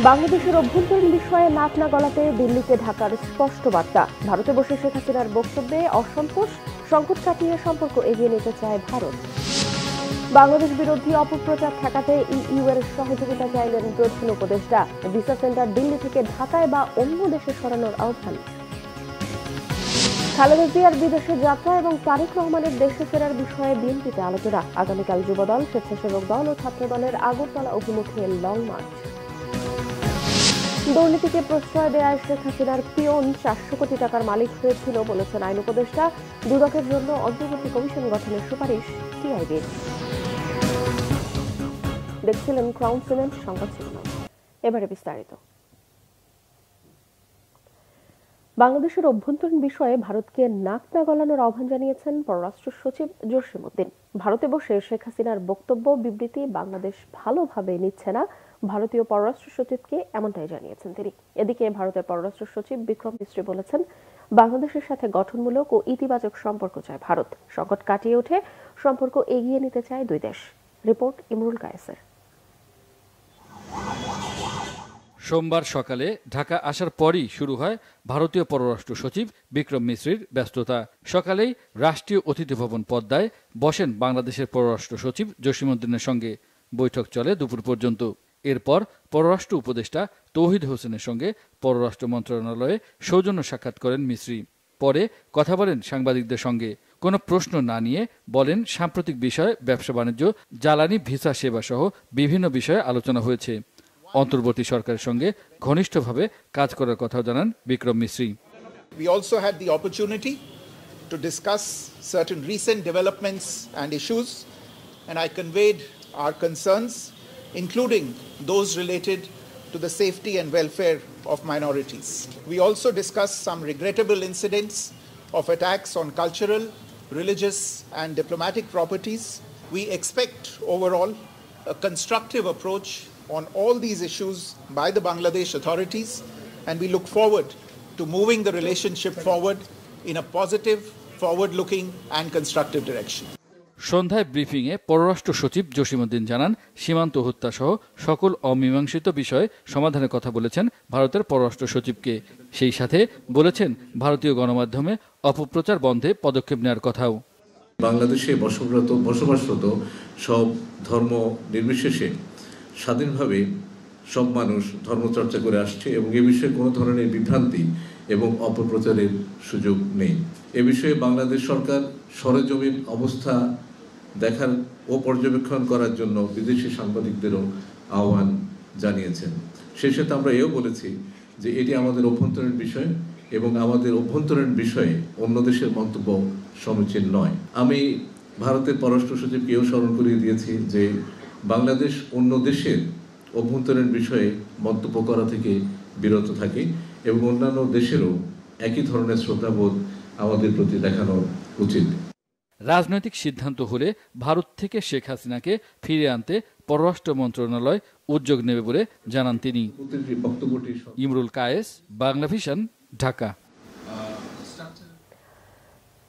বাংলাদেশের অভ্যন্তরীণ বিষয়ে নাক না গলাতে দিল্লিকে ঢাকার স্পষ্ট বার্তা। ভারতে বসে শেখ হাসিনার বক্তব্যে অসন্তোষ, সংকট কাটিয়ে সম্পর্ক এগিয়ে নিতে চায় ভারত। বাংলাদেশ বিরোধী অপপ্রচার ঠেকাতে ইইউ এর সহযোগিতা চাইলেন প্রধান উপদেষ্টা। ভিসা সেন্টার দিল্লি থেকে ঢাকায় বা অন্য দেশে সরানোর আহ্বান। খালেদা জিয়ার বিদেশে যাত্রা এবং তারেক রহমানের দেশে ফেরার বিষয়ে বিএনপিতে আলোচনা। আগামীকাল যুবদল, স্বেচ্ছাসেবক দল ও ছাত্রদলের আগরতলা অভিমুখে লং মার্চ। দুর্নীতিকে প্রশ্রয় দেওয়ায় শেখ হাসিনার পিয়ন 400 কোটি টাকার মালিক হয়েছিল বলেছেন আইন উপদেষ্টা। দুদকের জন্য অন্তর্বর্তী কমিশন গঠনের সুপারিশ টিআইবির। দেখছিলেন ক্রাউন সিমেন্ট সংবাদ শিরোনাম। এবারে বিস্তারিত। বাংলাদেশের অভ্যন্তরীণ বিষয়ে ভারতকে নাক না গলানোর আহ্বান জানিয়েছেন পররাষ্ট্র সচিব জসিম-উদ্দিন। ভারতে বসে শেখ হাসিনার বক্তব্য বিবৃতি বাংলাদেশ ভালোভাবে নিচ্ছে না, ভারতীয় পররাষ্ট্র সচিবকে এমনটাই জানিয়েছেন তিনি। এদিকে ভারতের পররাষ্ট্র সচিব বিক্রম মিশ্রি বলেছেন, বাংলাদেশের সাথে গঠনমূলক ও ইতিবাচক সম্পর্ক চায় ভারত। সংকট কাটিয়ে উঠে সম্পর্ক এগিয়ে নিতে চায় দুই দেশ। রিপোর্ট ইমরুল কায়েসের। সোমবার সকালে ঢাকা আসার পরই শুরু হয় ভারতীয় পররাষ্ট্র সচিব বিক্রম মিশ্রির ব্যস্ততা। সকালেই রাষ্ট্রীয় অতিথি ভবন পদ্মায় বসেন বাংলাদেশের পররাষ্ট্র সচিব জসিম-উদ্দিনের সঙ্গে। বৈঠক চলে দুপুর পর্যন্ত। এরপর পররাষ্ট্র উপদেষ্টা তৌহিদ হোসেনের সঙ্গে পররাষ্ট্র মন্ত্রণালয়ে সৌজন্য সাক্ষাৎ করেন মিশ্রি। পরে কথা বলেন সাংবাদিকদের সঙ্গে। কোনো প্রশ্ন না নিয়ে বলেন সাম্প্রতিক বিষয়, ব্যবসা বাণিজ্য, জ্বালানি, ভিসা সেবা সহ বিভিন্ন বিষয়ে আলোচনা হয়েছে। অন্তর্বর্তী সরকারের সঙ্গে ঘনিষ্ঠভাবে কাজ করার কথাও জানান Vikram Misri. We also had the opportunity to discuss certain recent developments and issues, and I conveyed our concerns, including those related to the safety and welfare of minorities. We also discussed some regrettable incidents of attacks on cultural, religious and diplomatic properties. We expect overall a constructive approach on all these issues by the Bangladesh authorities, and we look forward to moving the relationship forward in a positive, forward-looking and constructive direction. সন্ধ্যায় ব্রিফিংয়ে পররাষ্ট্র সচিব জসিম-উদ্দিন জানান, সীমান্ত হত্যা সহ সকল অমীমাংসিত বিষয়ে সমাধানের কথা বলেছেন ভারতের পররাষ্ট্র সচিবকে। সেই সাথে বলেছেন ভারতীয় গণমাধ্যমে অপপ্রচার বন্ধে পদক্ষেপ নেওয়ার কথাও। বাংলাদেশে বসবাসরত সব ধর্ম নির্বিশেষে স্বাধীনভাবে সব মানুষ ধর্মচর্চা করে আসছে এবং এ বিষয়ে কোনো ধরনের বিভ্রান্তি এবং অপপ্রচারের সুযোগ নেই। এ বিষয়ে বাংলাদেশ সরকার সরেজমিন অবস্থা দেখার ও পর্যবেক্ষণ করার জন্য বিদেশি সাংবাদিকদেরও আহ্বান জানিয়েছেন। সেই সাথে আমরা এও বলেছি যে এটি আমাদের অভ্যন্তরীণ বিষয় এবং আমাদের অভ্যন্তরীণ বিষয়ে অন্য দেশের মন্তব্য সমীচীন নয়। আমি ভারতের পররাষ্ট্র সচিবকেও স্মরণ করিয়ে দিয়েছি যে বাংলাদেশ অন্য দেশের অভ্যন্তরীণ বিষয়ে মন্তব্য করা থেকে বিরত থাকে এবং অন্যান্য দেশেরও একই ধরনের শ্রদ্ধাবোধ আমাদের প্রতি দেখানো উচিত। রাজনৈতিক সিদ্ধান্ত হলে ভারত থেকে শেখ হাসিনাকে ফিরিয়ে আনতে পররাষ্ট্র মন্ত্রণালয় উদ্যোগ নেবে বলে জানান তিনি। ইমরুল কায়েস, বাংলাভিশন, ঢাকা।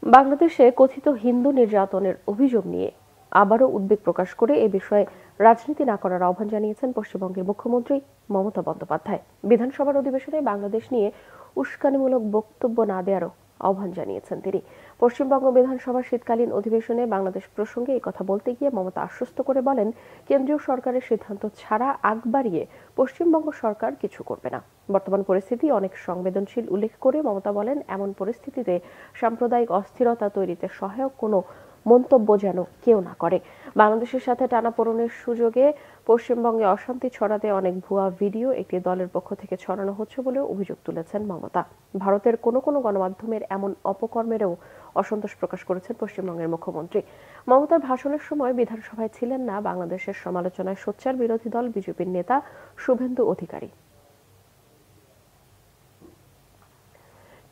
বাংলাদেশে কথিত হিন্দু নির্যাতনের অভিযোগ নিয়ে আবারও উদ্বেগ প্রকাশ করে এ বিষয়ে রাজনীতি না করার আহ্বান জানিয়েছেন পশ্চিমবঙ্গের মুখ্যমন্ত্রী মমতা বন্দ্যোপাধ্যায়। বিধানসভার অধিবেশনে বাংলাদেশ নিয়ে উস্কানিমূলক বক্তব্য না দেওয়ারও আহ্বান জানিয়েছেন তিনি। পশ্চিমবঙ্গ বিধানসভার শীতকালীন অধিবেশনে বাংলাদেশ প্রসঙ্গে এই কথা বলতে গিয়ে মমতা আশ্বস্ত করে বলেন, কেন্দ্রীয় সরকারের সিদ্ধান্ত ছাড়া আগ বাড়িয়ে পশ্চিমবঙ্গ সরকার কিছু করবে না। বর্তমান পরিস্থিতি অনেক সংবেদনশীল উল্লেখ করে মমতা বলেন, এমন পরিস্থিতিতে সাম্প্রদায়িক অস্থিরতা তৈরিতে সহায়ক কোনো মন্তব্য যেন কেউ না করে। বাংলাদেশের সাথে টানাপোড়েনের সুযোগে পশ্চিমবঙ্গে অশান্তি ছড়াতে অনেক ভুয়া ভিডিও একটি দলের পক্ষ থেকে ছড়ানো হচ্ছে বলে অভিযোগ তুলেছেন মমতা। ভারতের কোনো গণমাধ্যমের এমন অপকর্মেরও অসন্তোষ প্রকাশ করেছেন পশ্চিমবঙ্গের মুখ্যমন্ত্রী। মমতার ভাষণের সময় বিধানসভায় ছিলেন না বাংলাদেশের সমালোচনায় সোচ্চার বিরোধী দল বিজেপির নেতা শুভেন্দু অধিকারী।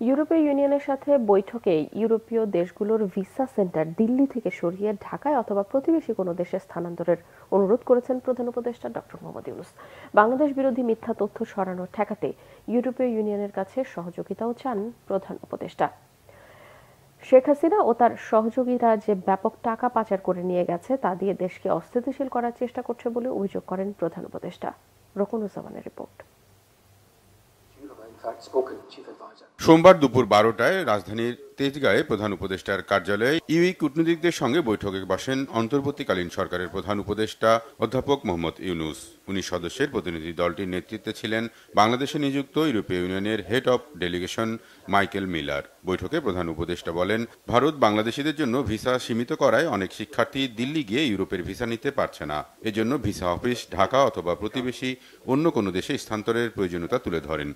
ইউরোপীয় ইউনিয়নের সাথে বৈঠকে ইউরোপীয় দেশগুলোর ভিসা সেন্টার দিল্লি থেকে সরিয়ে ঢাকায় অথবা প্রতিবেশী কোনো দেশে স্থানান্তরের অনুরোধ করেছেন প্রধান উপদেষ্টা ডক্টর মোহাম্মদ ইউনূস। বাংলাদেশ বিরোধী মিথ্যা তথ্য ছড়ানো ঠেকাতে ইউরোপীয় ইউনিয়নের কাছে সহযোগিতাও চান প্রধান উপদেষ্টা। শেখ হাসিনা ও তার সহযোগীরা যে ব্যাপক টাকা পাচার করে নিয়ে গেছে তা দিয়ে দেশকে অস্থিতিশীল করার চেষ্টা করছে বলে অভিযোগ করেন প্রধান উপদেষ্টা। রকুনুজ্জামানের রিপোর্ট। সোমবার দুপুর 12টায় রাজধানীর তেজগাঁয়ে প্রধান উপদেষ্টার কার্যালয়ে ইউই কূটনীতিকদের সঙ্গে বৈঠকে বসেন অন্তর্বর্তীকালীন সরকারের প্রধান উপদেষ্টা অধ্যাপক মোহাম্মদ ইউনূস। 19 সদস্যের প্রতিনিধি দলটির নেতৃত্বে ছিলেন বাংলাদেশে নিযুক্ত ইউরোপীয় ইউনিয়নের head of delegation Michael Miller. বৈঠকে প্রধান উপদেষ্টা বলেন, ভারত বাংলাদেশিদের জন্য ভিসা সীমিত করায় অনেক শিক্ষার্থী দিল্লি গিয়ে ইউরোপের ভিসা নিতে পারছে না। এজন্য ভিসা অফিস ঢাকা অথবা প্রতিবেশী অন্য কোনো দেশে স্থানান্তরের প্রয়োজনীয়তা তুলে ধরেন।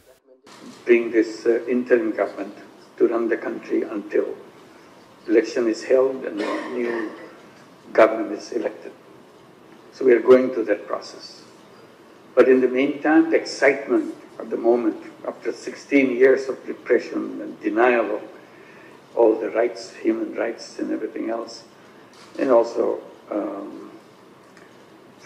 Bring this interim government to run the country until election is held and a new government is elected. So we are going through that process. But in the meantime, the excitement of the moment, after 16 years of repression and denial of all the rights, human rights and everything else, and also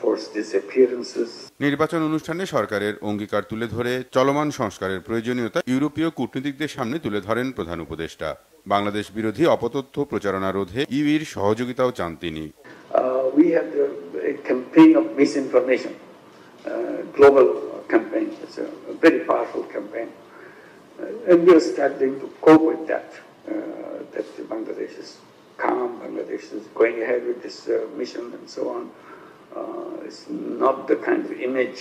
forced disappearances. নির্বাচন অনুষ্ঠানে সরকারের অঙ্গীকার তুলে ধরে চলমান সংস্কারের প্রয়োজনীয়তা ইউরোপীয় কূটনীতিকদের সামনে তুলে ধরেন প্রধান উপদেষ্টা। বাংলাদেশ বিরোধী অপতথ্য প্রচারণা রোধে ইউইর সহযোগিতাও চান তিনি। We had a campaign of misinformation, global campaign. It's a very powerful campaign, and we are starting to cope with that. That Bangladesh is calm, Bangladesh is going ahead with this mission and so on. It's not the kind of image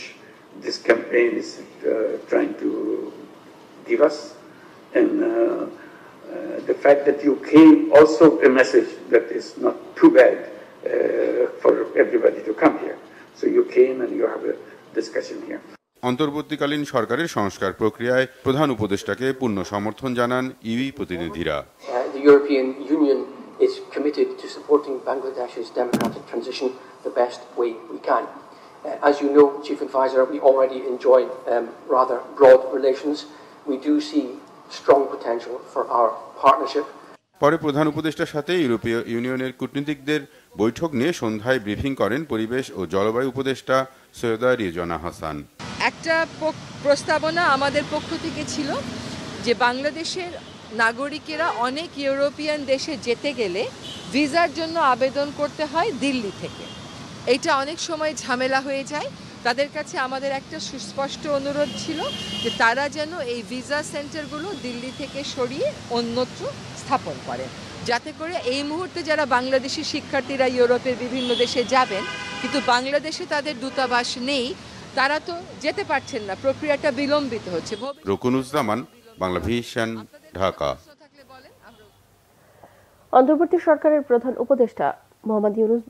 this campaign is trying to give us, and the fact that you came also a message that is not too bad for everybody to come here. So you came and you have a discussion here. অন্তর্বর্তীকালীন সরকারের সংস্কার প্রক্রিয়ায় প্রধান উপদেষ্টাকে পূর্ণ সমর্থন জানান UE প্রতিনিধিরা। The European Union is committed to supporting Bangladesh's democratic transition the best way we can. As you know, Chief Advisor, we already enjoy rather broad relations. We do see strong potential for our partnership. পরে প্রধান উপদেষ্টার সাথে ইউরোপীয় ইউনিয়নের কূটনীতিকদের বৈঠক নিয়ে সন্ধ্যায় briefing করেন পরিবেশ ও জলবায়ু উপদেষ্টা সৈয়দা রিজওয়ানা হাসান। একটা প্রস্তাবনা আমাদের পক্ষ থেকে ছিল যে বাংলাদেশের নাগরিকেরা অনেক ইউরোপিয়ান দেশে যেতে গেলে ভিসার জন্য আবেদন করতে হয় দিল্লি থেকে। এটা অনেক সময় ঝামেলা হয়ে যায়। তাদের কাছে আমাদের একটা সুস্পষ্ট অনুরোধ ছিল যে তারা যেন এই ভিসা সেন্টারগুলো দিল্লি থেকে সরিয়ে অন্যত্র স্থাপন করে, যাতে করে এই মুহূর্তে যারা বাংলাদেশি শিক্ষার্থীরা ইউরোপের বিভিন্ন দেশে যাবেন কিন্তু বাংলাদেশে তাদের দূতাবাস নেই, তারা তো যেতে পারছেন না, প্রক্রিয়াটা বিলম্বিত হচ্ছে। রকুনুজ্জামান, বাংলা ভিশন, ঢাকা। অন্তর্বর্তী সরকারের প্রধান উপদেষ্টা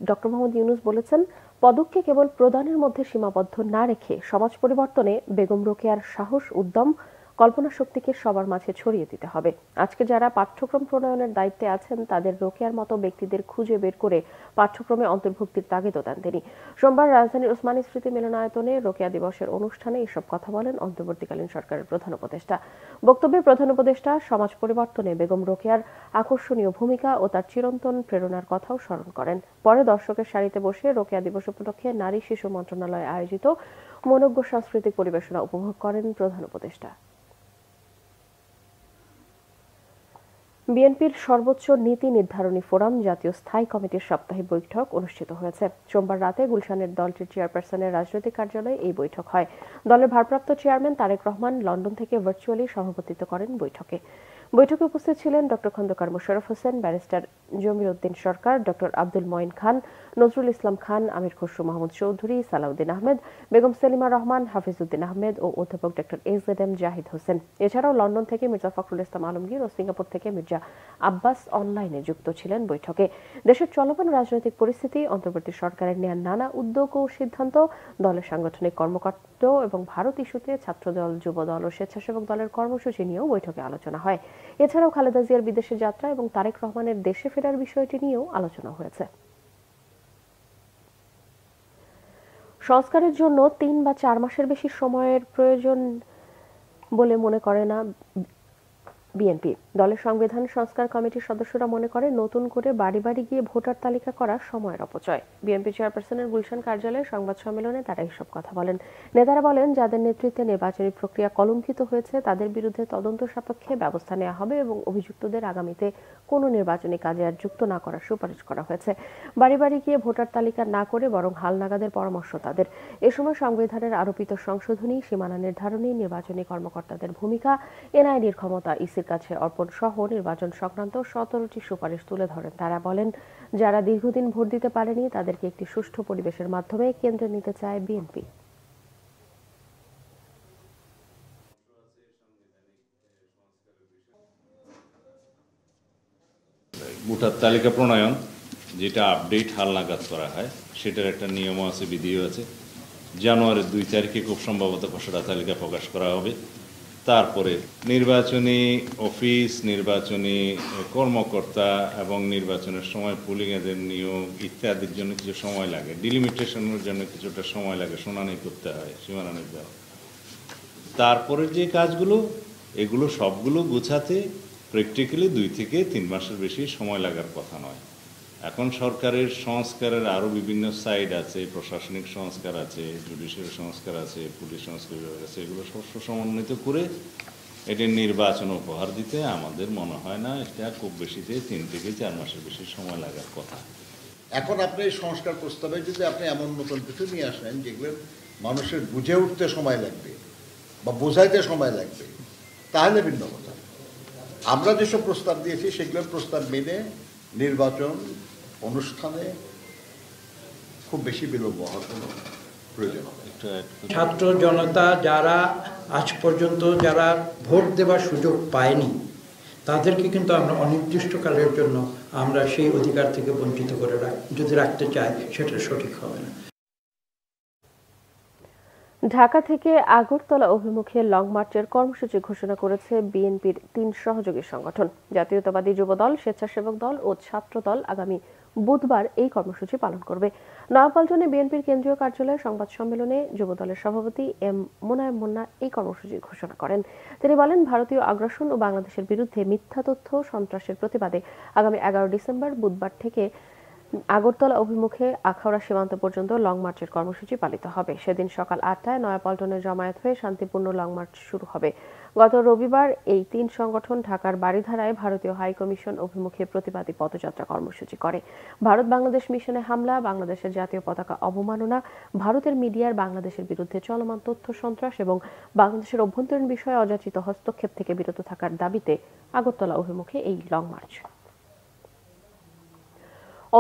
ডক্টর মোহাম্মদ ইউনূস বলেছেন, পদককে কেবল প্রদানের মধ্যে সীমাবদ্ধ না রেখে সমাজ পরিবর্তনে বেগম রোকেয়ার সাহস, উদ্যম, কল্পনা শক্তিকে সবার মাঝে ছড়িয়ে দিতে হবে। আজকে যারা পাঠ্যক্রম প্রণয়নের দায়িত্বে আছেন তাদের রোকেয়ার মতো ব্যক্তিদের খুঁজে বের করে পাঠ্যক্রমে অন্তর্ভুক্তির তাগিদও দেন তিনি। সোমবার রাজধানীর ওসমানী স্মৃতি মিলনায়তনে রোকেয়া দিবসের অনুষ্ঠানে এসব কথা বলেন অন্তর্বর্তীকালীন সরকারের প্রধান উপদেষ্টা। বক্তব্যে প্রধান উপদেষ্টা সমাজ পরিবর্তনে বেগম রোকেয়ার আকর্ষণীয় ভূমিকা ও তার চিরন্তন প্রেরণার কথাও স্মরণ করেন। পরে দর্শকের সারিতে বসে রোকেয়া দিবস উপলক্ষে নারী শিশু মন্ত্রণালয় আয়োজিত মনোজ্ঞ সাংস্কৃতিক পরিবেশনা উপভোগ করেন প্রধান উপদেষ্টা। বিএনপির সর্বোচ্চ নীতি নির্ধারণী ফোরাম জাতীয় স্থায়ী কমিটির সাপ্তাহিক বৈঠক অনুষ্ঠিত হয়েছে। সোমবার রাতে গুলশানের দলটির চেয়ারপারসনের রাজনৈতিক কার্যালয়ে এই বৈঠক হয়। দলের ভারপ্রাপ্ত চেয়ারম্যান তারেক রহমান লন্ডন থেকে ভার্চুয়ালি সভাপতিত্ব করেন বৈঠকে। বৈঠকে উপস্থিত ছিলেন ডক্টর খন্দকার মোশাররফ হোসেন, ব্যারিস্টার জমির উদ্দিন সরকার, ডক্টর আব্দুল মঈন খান, নজরুল ইসলাম খান, আমির খসরু মাহমুদ চৌধুরী, সালাউদ্দিন আহমেদ, বেগম সেলিমা রহমান, হাফিজউদ্দিন আহমেদ ও অধ্যাপক ডক্টর এজেডএম জাহিদ হোসেন। এছাড়াও লন্ডন থেকে মির্জা ফখরুল ইসলাম আলমগীর ও সিঙ্গাপুর থেকে মির্জা আব্বাস অনলাইনে যুক্ত ছিলেন বৈঠকে। দেশের চলমান রাজনৈতিক পরিস্থিতি, অন্তর্বর্তী সরকারের নেওয়া নানা উদ্যোগ ও সিদ্ধান্ত, দলের সাংগঠনিক কর্মকাণ্ড এবং ভারত ইস্যুতে ছাত্রদল, যুবদল ও স্বেচ্ছাসেবক দলের কর্মসূচি নিয়েও বৈঠকে আলোচনা হয়। এছাড়াও খালেদা জিয়ার বিদেশে যাত্রা এবং তারেক রহমানের দেশে ফেরার বিষয়টি নিয়েও আলোচনা হয়েছে। সংস্কারের জন্য 3 বা 4 মাসের বেশি সময়ের প্রয়োজন বলে মনে করে না বিএনপি দলের সংবিধান সংস্কার কমিটির সদস্যরা মনে করেন নতুন করে বাড়ি বাড়ি গিয়ে ভোটার তালিকা করা সময়ের অপচয়। বিএনপি চেয়ারপারসনের গুলশান কার্যালয়ে সংবাদ সম্মেলনে তারা এসব কথা বলেন। নেতারা বলেন, যাদের নেতৃত্বে নির্বাচনী প্রক্রিয়া কলঙ্কিত হয়েছে তাদের বিরুদ্ধে তদন্ত সাপেক্ষে ব্যবস্থা নেওয়া হবে এবং অভিযুক্তদের আগামীতে কোনো নির্বাচনী কাজে আর যুক্ত না করার সুপারিশ করা হয়েছে। বাড়ি বাড়ি গিয়ে ভোটার তালিকা না করে বরং হালনাগাদের পরামর্শ তাদের। এ সময় সংবিধানের আরোপিত সংশোধনী, সীমানা নির্ধারণী, নির্বাচনী কর্মকর্তাদের ভূমিকা, এনআইডির ক্ষমতা ইসির কাছে অর্পণ সহ নির্বাচন সংক্রান্ত 17টি সুপারিশ তুলে ধরেন। তারা বলেন, যারা দীর্ঘদিন ভোট দিতে পারেনি তাদেরকে একটি সুষ্ঠু পরিবেশের মাধ্যমে কেন্দ্রে নিতে চায় বিএনপি। ভোটার তালিকা প্রণয়ন, যেটা আপডেট হালনাগাদ করা হয়, সেটার একটা নিয়ম আছে, বিধিও আছে। জানুয়ারির 2 তারিখে খুব সম্ভবত খসড়া তালিকা প্রকাশ করা হবে। তারপরে নির্বাচনী অফিস, নির্বাচনী কর্মকর্তা এবং নির্বাচনের সময় পুলিং এদের নিয়োগ ইত্যাদির জন্য কিছু সময় লাগে, ডিলিমিটেশনের জন্য কিছুটা সময় লাগে, শুনানি করতে হয়, সীমানা নির্ধারণ। তারপরে যে কাজগুলো, এগুলো সবগুলো গোছাতে প্র্যাকটিক্যালি 2 থেকে 3 মাসের বেশি সময় লাগার কথা নয়। এখন সরকারের সংস্কারের আরও বিভিন্ন সাইড আছে, প্রশাসনিক সংস্কার আছে, জুডিশিয়ারি সংস্কার আছে, পুলিশ সংস্কার বিভাগ আছে, এগুলো সব সমন্বিত করে এটি নির্বাচন উপহার দিতে আমাদের মনে হয় না এটা খুব বেশিতে 3 থেকে 4 মাসের বেশি সময় লাগার কথা। এখন আপনি এই সংস্কার প্রস্তাবে যদি আপনি এমন নতুন কিছু নিয়ে আসেন যেগুলো মানুষের বুঝে উঠতে সময় লাগবে বা বোঝাইতে সময় লাগবে, তাহলে ভিন্ন কথা। আমরা যেসব প্রস্তাব দিয়েছি সেগুলোর প্রস্তাব মেনে নির্বাচন অনুষ্ঠানে খুব বেশি বিলম্ব হওয়ার কোনো প্রয়োজন হবে। ছাত্র জনতা যারা আজ পর্যন্ত যারা ভোট দেওয়ার সুযোগ পায়নি তাদেরকে কিন্তু আমরা অনির্দিষ্টকালের জন্য আমরা সেই অধিকার থেকে বঞ্চিত করে যদি রাখতে চাই, সেটা সঠিক হবে না। ঢাকা থেকে আগরতলা অভিমুখে লং মার্চের কর্মসূচি ঘোষণা করেছে বিএনপির 3 সহযোগী সংগঠন। জাতীয়তাবাদী যুবদল, স্বেচ্ছাসেবক দল ও ছাত্র দল আগামী বুধবার এই কর্মসূচি পালন করবে। নয়াপল্টনে বিএনপির কেন্দ্রীয় কার্যালয়ে সংবাদ সম্মেলনে যুবদলের সভাপতি এম মুনায়েম মুন্না এই কর্মসূচি ঘোষণা করেন। তিনি বলেন, ভারতীয় আগ্রাসন ও বাংলাদেশের বিরুদ্ধে মিথ্যা তথ্য সন্ত্রাসের প্রতিবাদে আগামী 11 ডিসেম্বর বুধবার থেকে আগরতলা অভিমুখে আখাউড়া সীমান্ত পর্যন্ত লং মার্চের কর্মসূচি পালিত হবে। সেদিন সকাল 8টায় নয়াপল্টনে জমায়েত হয়ে শান্তিপূর্ণ লং মার্চ শুরু হবে। গত রবিবার এই 3 সংগঠন ঢাকার বারিধারায় ভারতীয় হাই কমিশন অভিমুখে প্রতিবাদী পদযাত্রা কর্মসূচি করে। ভারত বাংলাদেশ মিশনে হামলা, বাংলাদেশের জাতীয় পতাকা অবমাননা, ভারতের মিডিয়ার বাংলাদেশের বিরুদ্ধে চলমান তথ্য সন্ত্রাস এবং বাংলাদেশের অভ্যন্তরীণ বিষয়ে অযাচিত হস্তক্ষেপ থেকে বিরত থাকার দাবিতে আগরতলা অভিমুখে এই লং মার্চ।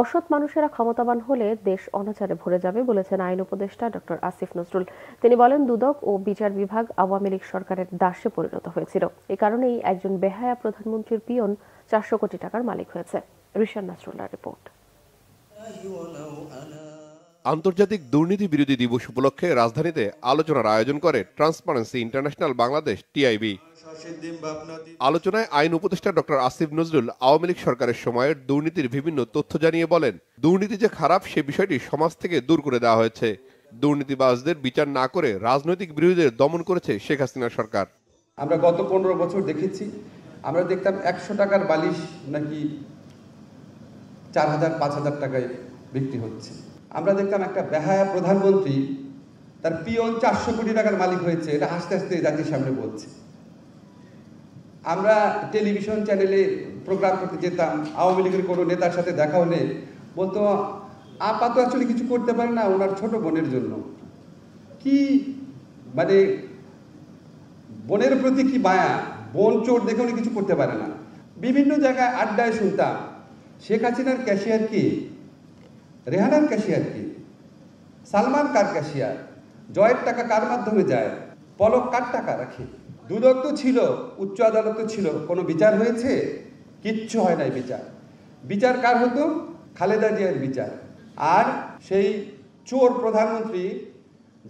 অসৎ মানুষেরা ক্ষমতাবান হলে দেশ অনাচারে ভরে যাবে বলেছেন আইন উপদেষ্টা ডক্টর আসিফ নজরুল। তিনি বলেন, দুদক ও বিচার বিভাগ আওয়ামী লীগ সরকারের দাসে পরিণত হয়েছিল। এ কারণেই একজন বেহায়া প্রধানমন্ত্রীর পিয়ন 400 কোটি টাকার মালিক হয়েছে। রিশান নাসরুল্লাহর রিপোর্ট। আন্তর্জাতিক দুর্নীতি বিরোধী দিবস উপলক্ষে রাজধানীতে আলোচনার আয়োজন করে ট্রান্সপারেন্সি ইন্টারন্যাশনাল বাংলাদেশ টিআইবি। আলোচনায় আইন উপদেষ্টা ডক্টর আসিফ নজরুল আওয়ামী লীগ সরকারের সময়ের দুর্নীতির বিভিন্ন তথ্য জানিয়ে বলেন, দুর্নীতি যে খারাপ সে বিষয়টি সমাজ থেকে দূর করে দেওয়া হয়েছে। দুর্নীতিবাজদের বিচার না করে রাজনৈতিক বিরোধীদের দমন করেছে শেখ হাসিনা সরকার। আমরা গত 15 বছর দেখেছি, আমরা দেখতাম 100 টাকার বালিশ নাকি 4000-5000 টাকায় বিক্রি হচ্ছে। আমরা দেখতাম একটা বেহায়া প্রধানমন্ত্রী, তার পিয়ন 400 কোটি টাকার মালিক হয়েছে, এটা হাসতে হাসতে জাতির সামনে বলছে। আমরা টেলিভিশন চ্যানেলে প্রোগ্রাম করতে যেতাম, আওয়ামী লীগের কোনো নেতার সাথে দেখা হলে বলতো, আপা তো আসলে কিছু করতে পারে না ওনার ছোট বোনের জন্য। কি মানে বোনের প্রতি কি মায়া, বোন চোর দেখে উনি কিছু করতে পারে না। বিভিন্ন জায়গায় আড্ডায় শুনতাম, শেখ হাসিনার ক্যাশিয়ার কি, রেহানার ক্যাশিয়ার কি, সালমান কার ক্যাশিয়ার, জয়ের টাকা কার মাধ্যমে যায়, পলক কার টাকা রাখে। দুদক তো ছিল, উচ্চ আদালত তো ছিল, কোনো বিচার হয়েছে? কিচ্ছু হয় নাই বিচার। বিচার কার হতো? খালেদা জিয়ার বিচার। আর সেই চোর প্রধানমন্ত্রী,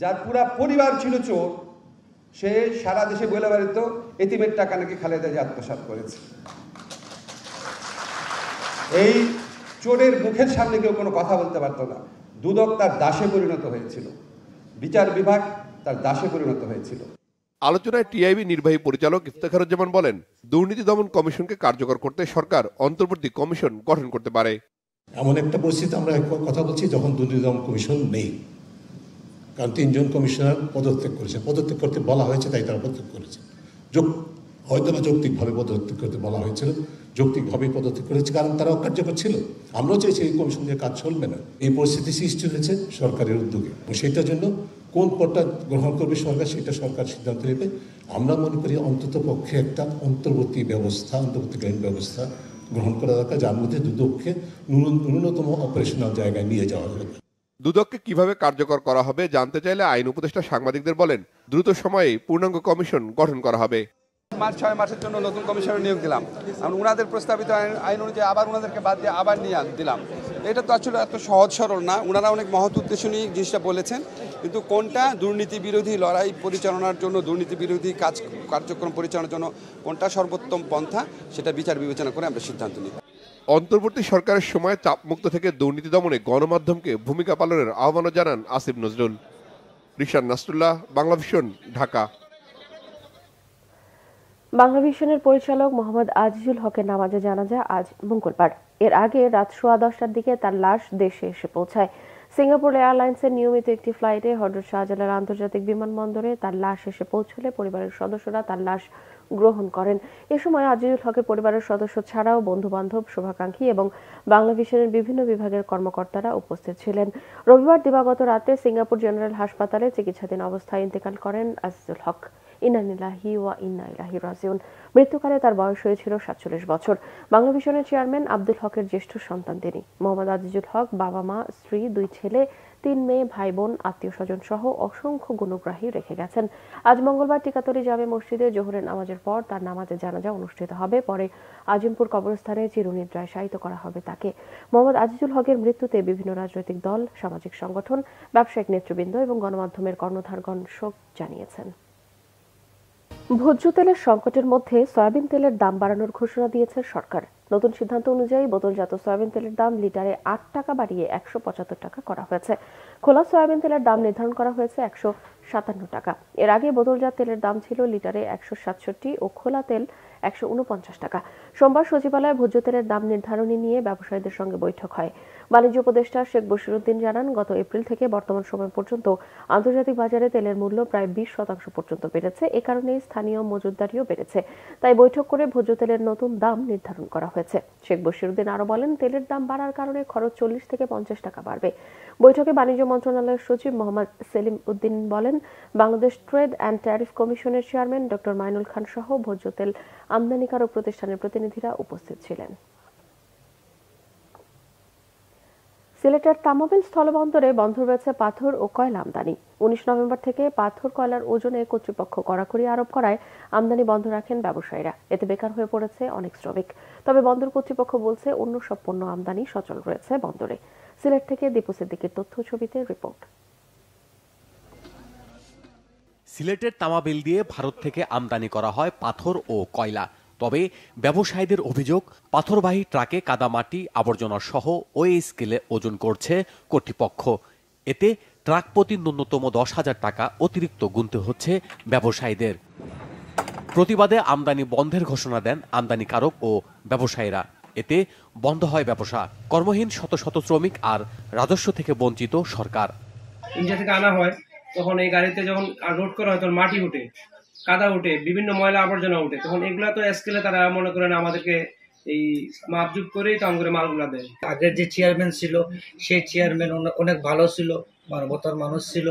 যার পুরা পরিবার ছিল চোর, সে সারা দেশে বলে বেড়াত এতিমের টাকা নাকি খালেদা জিয়া আত্মসাৎ করেছে। এই চোরের মুখের সামনে কেউ কোনো কথা বলতে পারতো না। দুদক তার দাসে পরিণত হয়েছিল, বিচার বিভাগ তার দাসে পরিণত হয়েছিল। আলোচনায় টিআইবি নির্বাহী পরিচালক ইফতেখারুজ্জামান বলেন, দুর্নীতি দমন কমিশনকে কার্যকর করতে সরকার অন্তর্বর্তী কমিশন গঠন করতে পারে। এমন একটা পরিস্থিতি আমরা কথা বলছি যখন দুর্নীতি দমন কমিশন নেই, কারণ 3 জন কমিশনার পদত্যাগ করেছে, পদত্যাগ করতে বলা হয়েছে তাই তারা পদত্যাগ করেছে। হয়তো বা যৌক্তিকভাবে পদত্যাগ করতে বলা হয়েছিল, যৌক্তিকভাবে পদত্যাগ করেছে কারণ তারা অকার্যকর ছিল। আমরাও চাইছি এই কমিশন দিয়ে কাজ চলবে না। এই পরিস্থিতি সৃষ্টি হয়েছে সরকারের উদ্যোগে, সেটার জন্য কোন পদটা গ্রহণ করবে সরকার সেটা সরকার সিদ্ধান্ত নেবে। আমরা মনে করি অন্তত পক্ষে একটা অন্তর্বর্তীকালীন ব্যবস্থা গ্রহণ করা দরকার, যার মধ্যে দুদককে ন্যূনতম অপারেশনাল জায়গায় নিয়ে যাওয়া যাবে। দুদককে কিভাবে কার্যকর করা হবে জানতে চাইলে আইন উপদেষ্টা সাংবাদিকদের বলেন, দ্রুত সময়ে পূর্ণাঙ্গ কমিশন গঠন করা হবে। 6 মাসের জন্য নতুন কমিশনার নিয়োগ দিলাম, ওনাদের প্রস্তাবিত আইন অনুযায়ী আবার ওনাদেরকে বাদ দিয়ে আবার নিয়ে দিলাম। এটা তো আসলে এত সহজ সরল না। ওনারা অনেক মহৎ উদ্দেশ্য নিয়ে জিনিসটা বলেছেন, কিন্তু কোনটা দুর্নীতি বিরোধী লড়াই পরিচালনার জন্য, দুর্নীতি বিরোধী কার্যক্রম পরিচালনার জন্য কোনটা সর্বোত্তম পন্থা, সেটা বিচার বিবেচনা করে আমরা সিদ্ধান্ত নিই। অন্তর্বর্তী সরকারের সময় চাপমুক্ত থেকে দুর্নীতি দমনে গণমাধ্যমকে ভূমিকা পালনের আহ্বানও জানান আসিফ নজরুল। রিশান নাসরুল্লাহ, বাংলাভিশন, ঢাকা। বাংলাভিশনের পরিচালক মোহাম্মদ আজিজুল হকের নামাজে জানাজা আজ মঙ্গলবার। এর আগে রাত 10:15টার দিকে তার লাশ দেশে এসে পৌঁছায়। সিঙ্গাপুর এয়ারলাইন্সের নিয়মিত একটি ফ্লাইটে হযরত শাহজালাল আন্তর্জাতিক বিমানবন্দরে তার লাশ এসে পৌঁছলে পরিবারের সদস্যরা তার লাশ গ্রহণ করেন। এ সময় আজিজুল হকের পরিবারের সদস্য ছাড়াও বন্ধু-বান্ধব, শুভাকাঙ্ক্ষী এবং বাংলাভিশনের বিভিন্ন বিভাগের কর্মকর্তারা উপস্থিত ছিলেন। রবিবার দিবাগত রাতে সিঙ্গাপুর জেনারেল হাসপাতালে চিকিৎসাধীন অবস্থায় ইন্তেকাল করেন আজিজুল হক। ইন্না লিল্লাহি ওয়া ইন্না ইলাইহি রাজিউন। মৃত্যুকালে তার বয়স হয়েছিল 47 বছর। বাংলাভিশনের চেয়ারম্যান আব্দুল হকের জ্যেষ্ঠ সন্তান তিনি। মোহাম্মদ আজিজুল হক বাবা মা, স্ত্রী, 2 ছেলে, 3 মেয়ে, ভাই বোন, আত্মীয় স্বজন সহ অসংখ্য গুণগ্রাহী রেখে গেছেন। আজ মঙ্গলবার টিকাতলী জামে মসজিদে জোহরের নামাজের পর তার নামাজে জানাজা অনুষ্ঠিত হবে। পরে আজিমপুর কবরস্থানে চিরনিদ্রায় শায়িত করা হবে তাকে। মোহাম্মদ আজিজুল হকের মৃত্যুতে বিভিন্ন রাজনৈতিক দল, সামাজিক সংগঠন, ব্যবসায়িক নেতৃবৃন্দ এবং গণমাধ্যমের কর্ণধারগণ শোক জানিয়েছেন। ভোজ্য তেলের সংকটের মধ্যে সয়াবিন তেলের দাম বাড়ানোর ঘোষণা দিয়েছে সরকার। নতুন সিদ্ধান্ত অনুযায়ী বোতলজাত সয়াবিন তেলের দাম লিটারে 8 টাকা বাড়িয়ে 175 টাকা করা হয়েছে। খোলা সয়াবিন তেলের দাম নির্ধারণ করা হয়েছে 157 টাকা। এর আগে বোতলজাত তেলের দাম ছিল লিটারে 167 ও খোলা তেল 149 টাকা। সোমবার সচিবালয়ে ভোজ্য তেলের দাম নির্ধারণী নিয়ে ব্যবসায়ীদের সঙ্গে বৈঠক হয়। বাণিজ্য উপদেষ্টা শেখ বশিরউদ্দিন জানান, গত এপ্রিল থেকে বর্তমান সময় পর্যন্ত আন্তর্জাতিক বাজারে তেলের মূল্য প্রায় 20% পর্যন্ত বেড়েছে। এ কারণে স্থানীয় মজুতদারিও বেড়েছে। তাই বৈঠক করে ভোজ্য তেলের নতুন দাম নির্ধারণ করা হয়েছে। শেখ বশিরউদ্দিন আরো বলেন, তেলের দাম বাড়ার কারণে খরচ 40 থেকে 50 টাকা বাড়বে। বৈঠকে বাণিজ্য মন্ত্রণালয়ের সচিব মোহাম্মদ সেলিম উদ্দিন বলেন, বাংলাদেশ ট্রেড অ্যান্ড ট্যারিফ কমিশনের চেয়ারম্যান ডক্টর মাইনুল খান সহ ভোজ্য তেল আমদানিকারক প্রতিষ্ঠানের প্রতিনিধিরা উপস্থিত ছিলেন। সিলেটের তামাবিল স্থলবন্দরে বন্ধ রয়েছে পাথর ও কয়লা আমদানি। 19 নভেম্বর থেকে পাথর কয়লার ওজনে কর্তৃপক্ষ কড়াকড়ি আরোপ করায় আমদানি বন্ধ রাখেন ব্যবসায়ীরা। এতে বেকার হয়ে পড়েছে অনেক শ্রমিক। তবে বন্দর কর্তৃপক্ষ বলছে অন্য সব পণ্য আমদানি সচল রয়েছে বন্দরে। সিলেট থেকে দীপু সিদ্দিকীর তথ্য ছবিতে রিপোর্ট। সিলেটের তামাবিল দিয়ে ভারত থেকে আমদানি করা হয় পাথর ও কয়লা। তবে ব্যবসায়ীদের অভিযোগ, পাথরবাহী ট্রাকে কাদামাটি, আবর্জনা সহ ওই স্কেলে ওজন করছে কর্তৃপক্ষ। এতে ট্রাক প্রতি ন্যূনতম 10,000 টাকা অতিরিক্ত গুনতে হচ্ছে ব্যবসায়ীদের। প্রতিবাদে আমদানি বন্ধের ঘোষণা দেন আমদানিকারক ও ব্যবসায়ীরা। এতে বন্ধ হয় ব্যবসা। কর্মহীন শত শত শ্রমিক আর রাজস্ব থেকে বঞ্চিত সরকার। ইন্ডিয়া থেকে আনা হয়, তখন এই গাড়িতে যখন লোড করা হয় তখন মাটি উঠে, কাদা উঠে, বিভিন্ন ময়লা আবর্জনা উঠে। তখন এগুলা তো স্কেলে তারা মনে করেন আমাদেরকে এই মাপজুপ করেই তো আমাদের মালগুলা দেয়। আগের যে চেয়ারম্যান ছিল সেই চেয়ারম্যান অনেক ভালো ছিল, মানবতার মানুষ ছিল।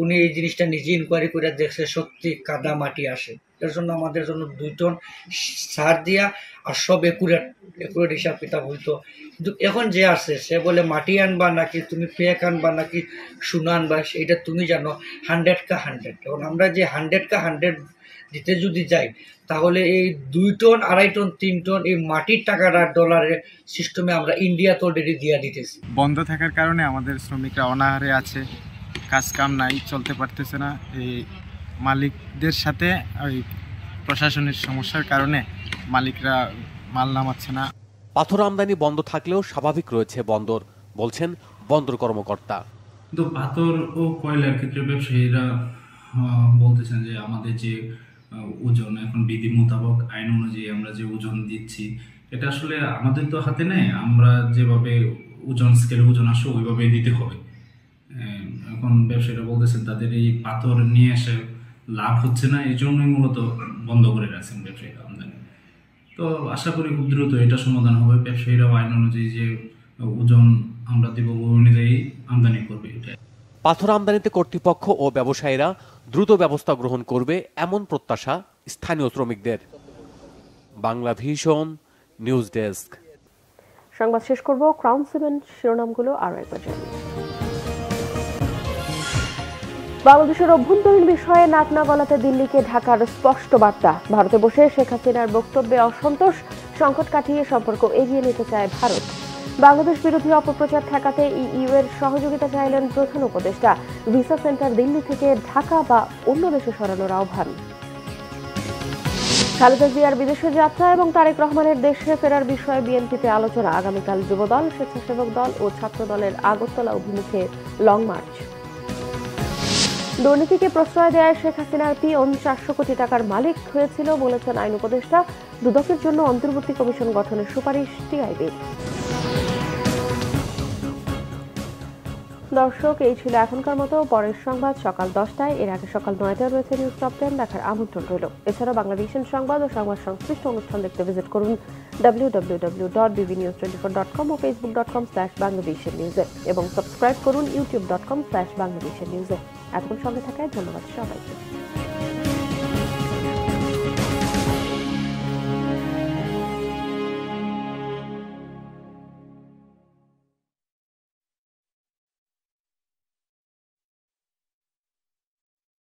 উনি এই জিনিসটা নিজে ইনকোয়ারি করে দেখছে সত্যি কাদা মাটি আসে। এর জন্য আমাদের জন্য 2 টন সার দিয়া আর সব একুরেট হিসাব কিতাব হইতো। কিন্তু এখন যে আসে সে বলে মাটি আনবা নাকি তুমি পেক আনবা নাকি সোনা আনবা, এটা তুমি জানো। 100 কা 100। এখন আমরা যে 100 কা 100 দিতে যদি যাই, তাহলে এই 2 টন 2.5 টন 3 টন এই মাটির টাকাটা ডলারের সিস্টেমে আমরা ইন্ডিয়াতে অলরেডি দিয়া দিতেছি। বন্ধ থাকার কারণে আমাদের শ্রমিকরা অনাহারে আছে, কাজ কাম নাই, চলতে পারতেছে না। এই মালিকদের সাথে ওই প্রশাসনের সমস্যার কারণে মালিকরা মাল নামাচ্ছে না। পাথর আমদানি বন্ধ থাকলেও স্বাভাবিক রয়েছে বন্দর, বলছেন বন্দর কর্মকর্তা। কিন্তু পাথর ও কয়লার ক্ষেত্রে ব্যবসায়ীরা বলতেছেন যে আমাদের যে ওজন এখন বিধি মোতাবেক আইন অনুযায়ী আমরা যে ওজন দিচ্ছি এটা আসলে আমাদের তো হাতে নেই, আমরা যেভাবে ওজন স্কেলে ওজন আসে ওইভাবেই দিতে হবে। এখন ব্যবসায়ীরা বলতেছেন তাদের এই পাথর নিয়ে এসে লাভ হচ্ছে না, এই জন্যই মূলত বন্ধ করে রাখছেন ব্যবসায়ীরা আমদানি। তো আশা করি খুব দ্রুত এটা সমাধান হবে, ব্যবসায়ীরাও আইন অনুযায়ী যে ওজন আমরা দিব ওই অনুযায়ী আমদানি করবে। এটা পাথর আমদানিতে কর্তৃপক্ষ ও ব্যবসায়ীরা দ্রুত ব্যবস্থা গ্রহণ করবে এমন প্রত্যাশা স্থানীয় শ্রমিকদের। Bangla vision news desk. সংবাদ শেষ করব ক্রাউন সিমেন্ট শিরোনামগুলো আরো একবার জানিয়ে। বাংলাদেশের অভ্যন্তরীণ বিষয়ে নাক না গলাতে দিল্লিকে ঢাকার স্পষ্ট বার্তা। ভারতে বসে শেখ হাসিনার বক্তব্যে অসন্তোষ, সংকট কাটিয়ে সম্পর্ক এগিয়ে নিতে চায় ভারত। বাংলাদেশ বিরোধী অপপ্রচার ঠেকাতে ইইউ এর সহযোগিতা চাইলেন প্রধান উপদেষ্টা। ভিসা সেন্টার দিল্লি থেকে ঢাকা বা অন্য দেশে সরানোর আহ্বান। খালেদা জিয়ার বিদেশে যাত্রা এবং তারেক রহমানের দেশে ফেরার বিষয়ে বিএনপিতে আলোচনা। আগামীকাল যুবদল, স্বেচ্ছাসেবক দল ও ছাত্র দলের আগরতলা অভিমুখে লং মার্চ। দুর্নীতিকে প্রশ্রয় দেয় শেখ হাসিনার পিয়ন 400 কোটি টাকার মালিক হয়েছিল বলেছেন আইন উপদেষ্টা। দুদকের জন্য অন্তর্বর্তী কমিশন গঠনের সুপারিশ টিআইবির। দর্শক, এই ছিল এখনকার মতো। পরের সংবাদ সকাল 10টায়, এর আগে সকাল 9টায় রয়েছে নিউজ টপ 10 দেখার আমন্ত্রণ রইল। এছাড়া বাংলাদেশের সংবাদ ও সংবাদ সংশ্লিষ্ট অনুষ্ঠান দেখতে ভিজিট করুন www.bbnews24.com ও facebook.com/bangladeshnewse এবং সাবস্ক্রাইব করুন youtube.com/bangladeshnewse। এতক্ষণ সঙ্গে থাকায় ধন্যবাদ সবাইকে।